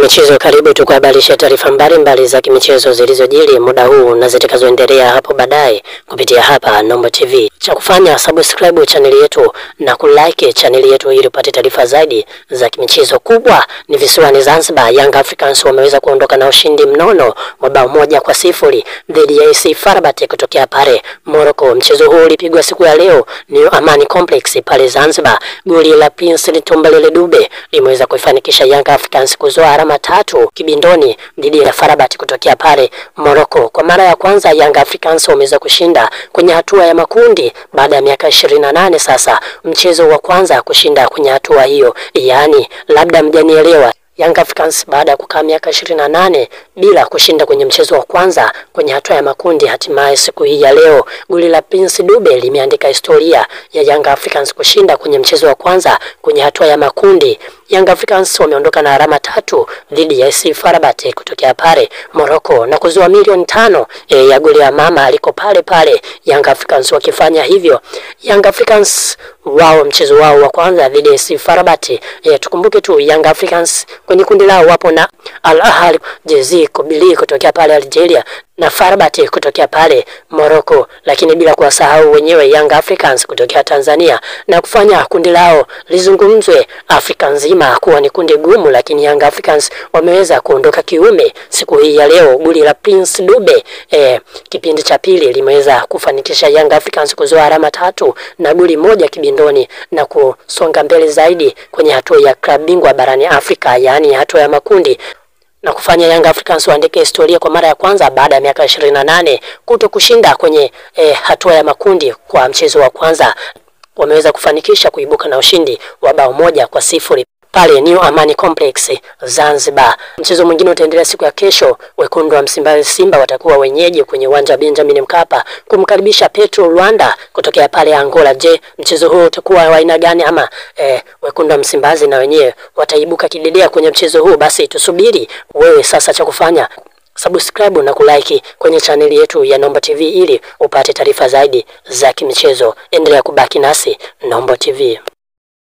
Michezo, karibu tukuhabarisha taarifa mbalimbali za kimichezo zilizojiri muda huu na zitakazoendelea hapo baadaye kupitia hapa Nombo TV. Cha kufanya subscribe channel yetu na kulike channel yetu ili upate taarifa zaidi za kimichezo. Kubwa ni visiwani Zanzibar, Young Africans wameweza kuondoka na ushindi mnono wa bao 1-0 dhidi ya AS FAR Rabat kutokea pale Morocco. Mchezo huu ulipigwa siku ya leo New Amani Complex pale Zanzibar. Goli la Prince Tumbalele Dube limeweza kuifanikisha Young Africans kuzoa alama 3 kibindoni dhidi ya FAR Rabat kutokea pale Morocco. Kwa mara ya kwanza Young Africans wameweza kushinda kwenye hatua ya makundi baada ya miaka 28 sasa. Mchezo wa kwanza kushinda kwenye hatua hiyo, yani labda mjanielewa, Young Africans baada ya kukaa miaka 28 bila kushinda kwenye mchezo wa kwanza kwenye hatua ya makundi, hatimaye siku hii ya leo goli la Prince Dube limeandika historia ya Young Africans kushinda kwenye mchezo wa kwanza kwenye hatua ya makundi. Young Africans wameondoka na alama 3 dhidi ya AS FAR Rabat kutokea pale Morocco na kuzoa milioni 5 ya goli ya mama aliko pale pale. Young Africans wakifanya hivyo, Young Africans wao mchezo wao wa kwanza dhidi ya AS FAR Rabat, tukumbuke tu Young Africans kwenye kundi lao wapo na Al Ahly Jezi Kobili kutokea pale Algeria na FAR Rabat kutokea pale Morocco, lakini bila kuwasahau wenyewe Young Africans kutokea Tanzania, na kufanya kundi lao lizungumzwe Afrika nzima kuwa ni kundi gumu. Lakini Young Africans wameweza kuondoka kiume siku hii ya leo. Goli la Prince Dube kipindi cha pili limeweza kufanikisha Young Africans kuzoa alama 3 na goli 1 kibindoni na kusonga mbele zaidi kwenye hatua ya klabu bingwa barani Afrika, yani hatua ya makundi, na kufanya Young Africans waandike historia kwa mara ya kwanza baada ya miaka 28 kuto kushinda kwenye hatua ya makundi. Kwa mchezo wa kwanza wameweza kufanikisha kuibuka na ushindi wa bao 1-0 pale New Amani Complex Zanzibar. Mchezo mwingine utaendelea siku ya kesho. Wekundu wa Msimbazi Simba watakuwa wenyeji kwenye uwanja wa Benjamin Mkapa kumkaribisha Petro Luanda kutokea pale Angola. Je, mchezo huu utakuwa wa aina gani? Ama Wekundu wa Msimbazi na wenyewe wataibuka kidedea kwenye mchezo huu? Basi tusubiri. Wewe sasa cha kufanya subscribe na kulike kwenye channel yetu ya Nombo TV ili upate taarifa zaidi za kimichezo. Endelea kubaki nasi Nombo TV.